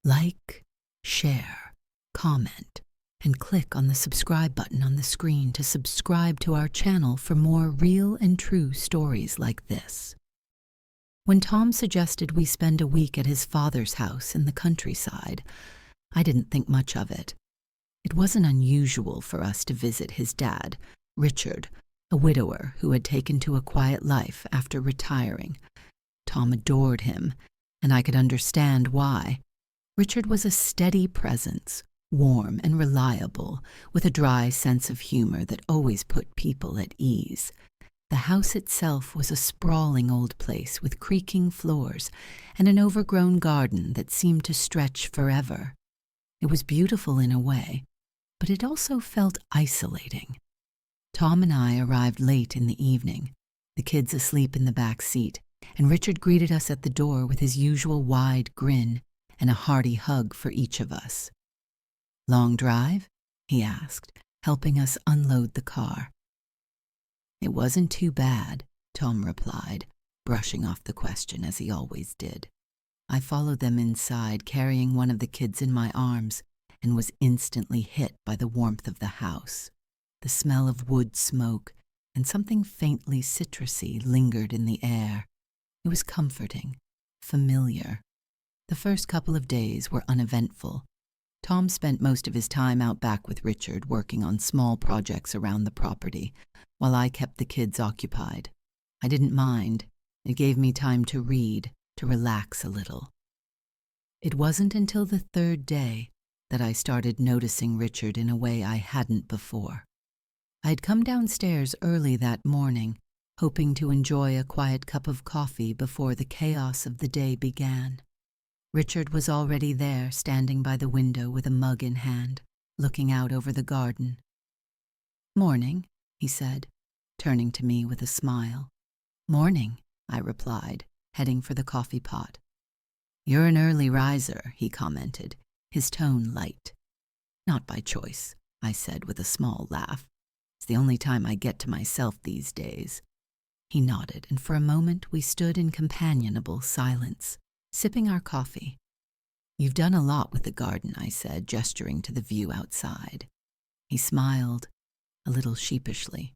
Like, share, comment, and click on the subscribe button on the screen to subscribe to our channel for more real and true stories like this. When Tom suggested we spend a week at his father's house in the countryside, I didn't think much of it. It wasn't unusual for us to visit his dad, Richard, a widower who had taken to a quiet life after retiring. Tom adored him, and I could understand why. Richard was a steady presence, warm and reliable, with a dry sense of humor that always put people at ease. The house itself was a sprawling old place with creaking floors and an overgrown garden that seemed to stretch forever. It was beautiful in a way, but it also felt isolating. Tom and I arrived late in the evening, the kids asleep in the back seat, and Richard greeted us at the door with his usual wide grin and a hearty hug for each of us. "Long drive?" he asked, helping us unload the car. "It wasn't too bad," Tom replied, brushing off the question as he always did. I followed them inside, carrying one of the kids in my arms, and was instantly hit by the warmth of the house. The smell of wood smoke and something faintly citrusy lingered in the air. It was comforting, familiar. The first couple of days were uneventful. Tom spent most of his time out back with Richard working on small projects around the property, while I kept the kids occupied. I didn't mind. It gave me time to read, to relax a little. It wasn't until the third day that I started noticing Richard in a way I hadn't before. I had come downstairs early that morning, hoping to enjoy a quiet cup of coffee before the chaos of the day began. Richard was already there, standing by the window with a mug in hand, looking out over the garden. "Morning," he said, turning to me with a smile. "Morning," I replied, heading for the coffee pot. "You're an early riser," he commented, his tone light. "Not by choice," I said with a small laugh. "It's the only time I get to myself these days." He nodded, and for a moment we stood in companionable silence, sipping our coffee. "You've done a lot with the garden," I said, gesturing to the view outside. He smiled, a little sheepishly.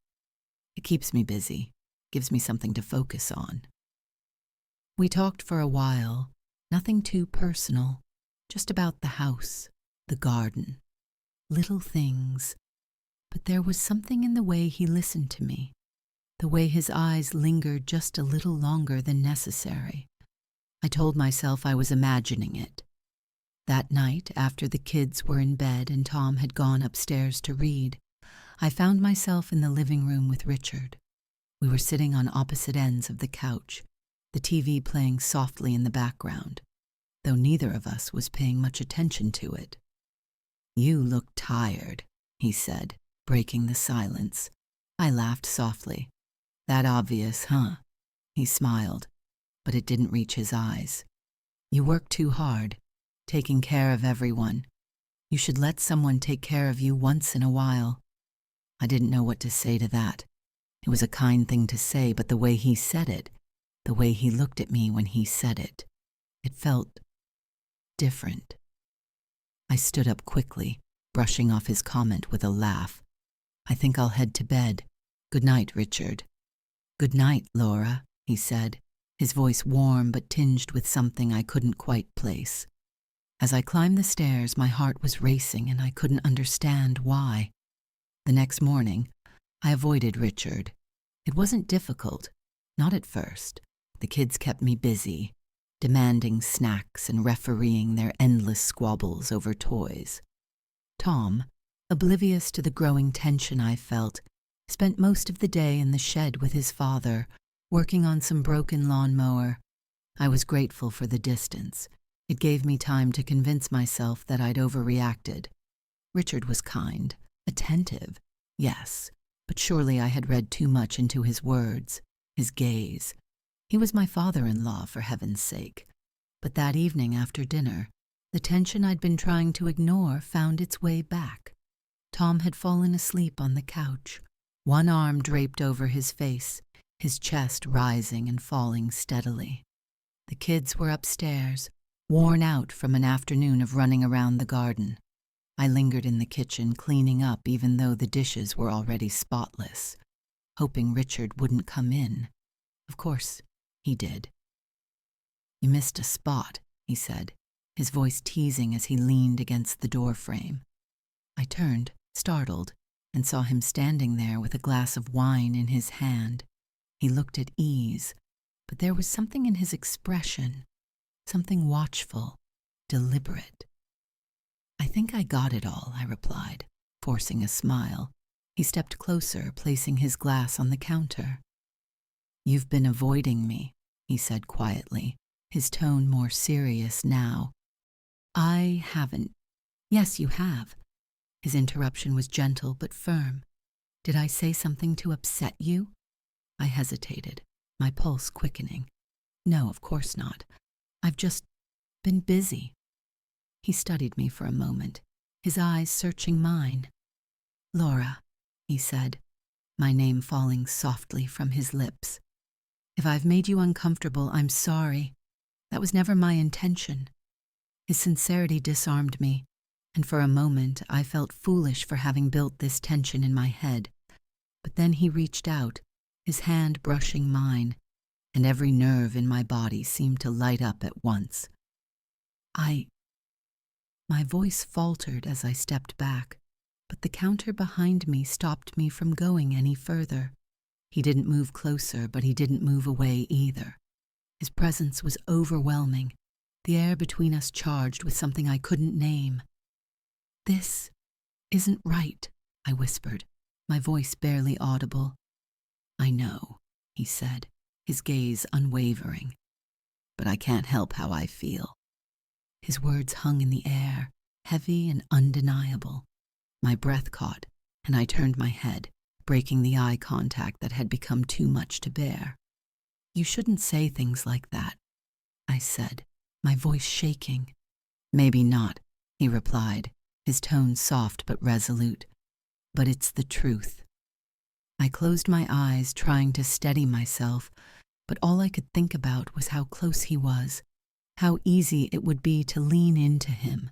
"It keeps me busy, gives me something to focus on." We talked for a while, nothing too personal, just about the house, the garden, little things. But there was something in the way he listened to me, the way his eyes lingered just a little longer than necessary. I told myself I was imagining it. That night, after the kids were in bed and Tom had gone upstairs to read, I found myself in the living room with Richard. We were sitting on opposite ends of the couch, the TV playing softly in the background, though neither of us was paying much attention to it. "You look tired," he said, breaking the silence. I laughed softly. "That obvious, huh?" He smiled, but it didn't reach his eyes. "You work too hard, taking care of everyone. You should let someone take care of you once in a while." I didn't know what to say to that. It was a kind thing to say, but the way he said it, the way he looked at me when he said it, it felt different. I stood up quickly, brushing off his comment with a laugh. "I think I'll head to bed. Good night, Richard." "Good night, Laura," he said, his voice warm but tinged with something I couldn't quite place. As I climbed the stairs, my heart was racing and I couldn't understand why. The next morning, I avoided Richard. It wasn't difficult, not at first. The kids kept me busy, demanding snacks and refereeing their endless squabbles over toys. Tom, oblivious to the growing tension I felt, spent most of the day in the shed with his father, working on some broken lawnmower. I was grateful for the distance. It gave me time to convince myself that I'd overreacted. Richard was kind, attentive, yes, but surely I had read too much into his words, his gaze. He was my father-in-law, for heaven's sake. But that evening after dinner, the tension I'd been trying to ignore found its way back. Tom had fallen asleep on the couch, one arm draped over his face, his chest rising and falling steadily. The kids were upstairs, worn out from an afternoon of running around the garden. I lingered in the kitchen, cleaning up even though the dishes were already spotless, hoping Richard wouldn't come in. Of course, he did. "You missed a spot," he said, his voice teasing as he leaned against the door frame. I turned, startled, and saw him standing there with a glass of wine in his hand. He looked at ease, but there was something in his expression, something watchful, deliberate. "I think I got it all," I replied, forcing a smile. He stepped closer, placing his glass on the counter. "You've been avoiding me," he said quietly, his tone more serious now. "I haven't." "Yes, you have." His interruption was gentle but firm. "Did I say something to upset you?" I hesitated, my pulse quickening. "No, of course not. I've just been busy." He studied me for a moment, his eyes searching mine. "Laura," he said, my name falling softly from his lips. "If I've made you uncomfortable, I'm sorry. That was never my intention." His sincerity disarmed me, and for a moment I felt foolish for having built this tension in my head. But then he reached out, his hand brushing mine, and every nerve in my body seemed to light up at once. My voice faltered as I stepped back, but the counter behind me stopped me from going any further. He didn't move closer, but he didn't move away either. His presence was overwhelming, the air between us charged with something I couldn't name. "This isn't right," I whispered, my voice barely audible. "I know," he said, his gaze unwavering, "but I can't help how I feel." His words hung in the air, heavy and undeniable. My breath caught, and I turned my head, breaking the eye contact that had become too much to bear. "You shouldn't say things like that," I said, my voice shaking. "Maybe not," he replied, his tone soft but resolute. "But it's the truth." I closed my eyes, trying to steady myself, but all I could think about was how close he was, how easy it would be to lean into him,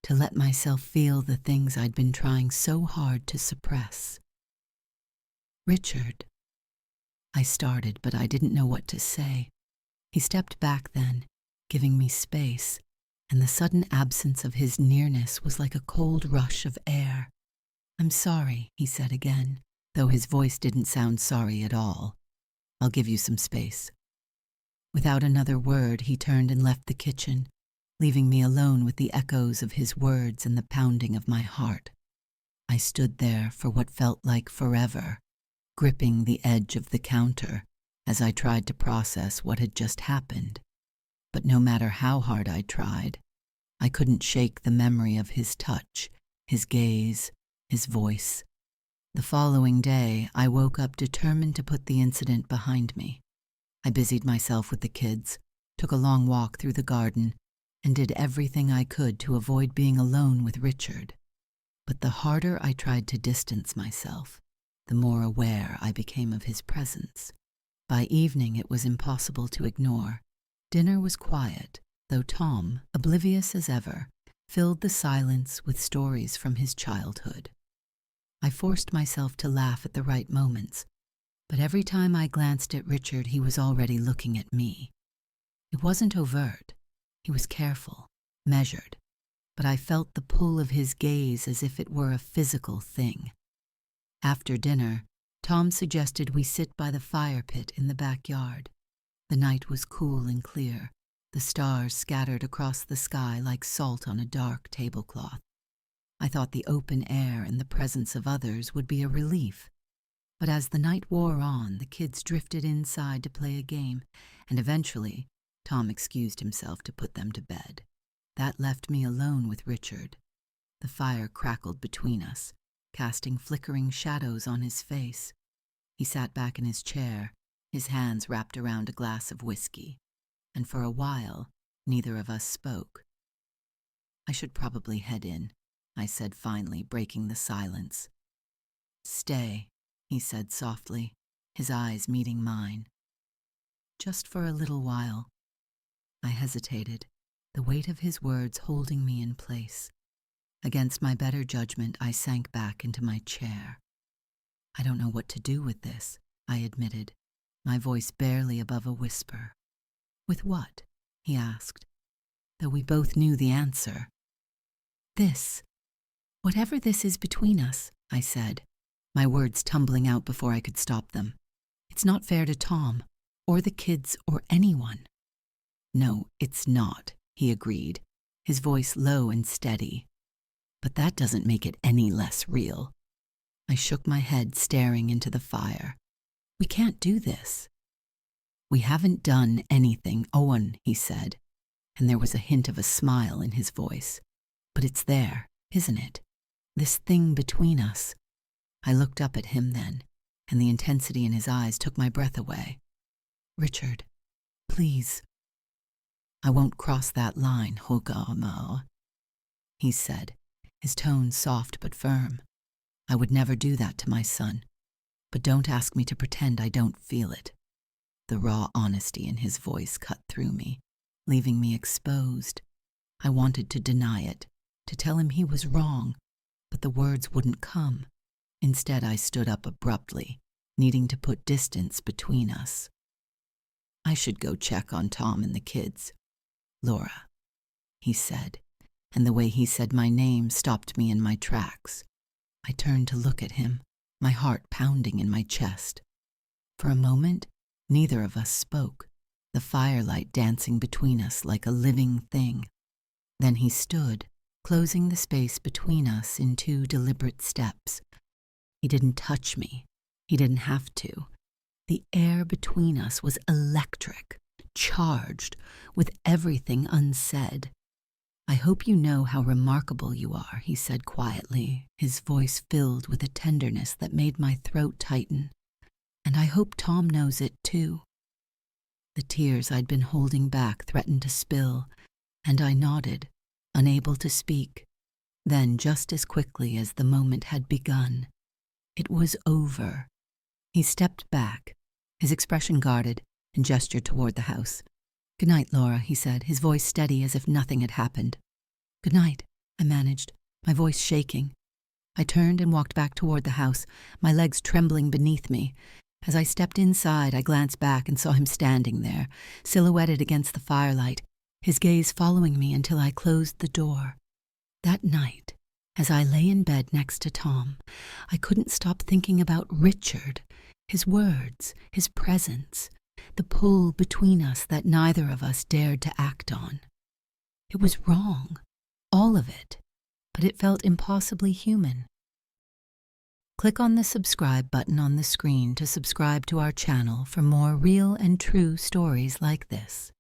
to let myself feel the things I'd been trying so hard to suppress. "Richard," I started, but I didn't know what to say. He stepped back then, giving me space, and the sudden absence of his nearness was like a cold rush of air. "I'm sorry," he said again, though his voice didn't sound sorry at all. "I'll give you some space." Without another word, he turned and left the kitchen, leaving me alone with the echoes of his words and the pounding of my heart. I stood there for what felt like forever, gripping the edge of the counter as I tried to process what had just happened. But no matter how hard I tried, I couldn't shake the memory of his touch, his gaze, his voice. The following day, I woke up determined to put the incident behind me. I busied myself with the kids, took a long walk through the garden, and did everything I could to avoid being alone with Richard. But the harder I tried to distance myself, the more aware I became of his presence. By evening, it was impossible to ignore. Dinner was quiet, though Tom, oblivious as ever, filled the silence with stories from his childhood. I forced myself to laugh at the right moments, but every time I glanced at Richard, he was already looking at me. It wasn't overt. He was careful, measured, but I felt the pull of his gaze as if it were a physical thing. After dinner, Tom suggested we sit by the fire pit in the backyard. The night was cool and clear, the stars scattered across the sky like salt on a dark tablecloth. I thought the open air and the presence of others would be a relief. But as the night wore on, the kids drifted inside to play a game, and eventually, Tom excused himself to put them to bed. That left me alone with Richard. The fire crackled between us, casting flickering shadows on his face. He sat back in his chair, his hands wrapped around a glass of whiskey, and for a while, neither of us spoke. "I should probably head in," I said finally, breaking the silence. "Stay," he said softly, his eyes meeting mine. "Just for a little while." I hesitated, the weight of his words holding me in place. Against my better judgment, I sank back into my chair. I don't know what to do with this, I admitted, my voice barely above a whisper. With what? He asked, though we both knew the answer. This. Whatever this is between us, I said, my words tumbling out before I could stop them. It's not fair to Tom, or the kids, or anyone. No, it's not, he agreed, his voice low and steady. But that doesn't make it any less real. I shook my head, staring into the fire. We can't do this. We haven't done anything, Owen, he said, and there was a hint of a smile in his voice. But it's there, isn't it? This thing between us. I looked up at him then, and the intensity in his eyes took my breath away. Richard, please. I won't cross that line, Hogamo, he said, his tone soft but firm. I would never do that to my son, but don't ask me to pretend I don't feel it. The raw honesty in his voice cut through me, leaving me exposed. I wanted to deny it, to tell him he was wrong, but the words wouldn't come. Instead, I stood up abruptly, needing to put distance between us. I should go check on Tom and the kids. Laura, he said, and the way he said my name stopped me in my tracks. I turned to look at him, my heart pounding in my chest. For a moment, neither of us spoke, the firelight dancing between us like a living thing. Then he stood, closing the space between us in 2 deliberate steps. He didn't touch me. He didn't have to. The air between us was electric, charged, with everything unsaid. I hope you know how remarkable you are, he said quietly, his voice filled with a tenderness that made my throat tighten. And I hope Tom knows it too. The tears I'd been holding back threatened to spill, and I nodded, unable to speak. Then, just as quickly as the moment had begun, it was over. He stepped back, his expression guarded, and gestured toward the house. Good night, Laura, he said, his voice steady as if nothing had happened. Good night, I managed, my voice shaking. I turned and walked back toward the house, my legs trembling beneath me. As I stepped inside, I glanced back and saw him standing there, silhouetted against the firelight, his gaze following me until I closed the door. That night, as I lay in bed next to Tom, I couldn't stop thinking about Richard, his words, his presence, the pull between us that neither of us dared to act on. It was wrong, all of it, but it felt impossibly human. Click on the subscribe button on the screen to subscribe to our channel for more real and true stories like this.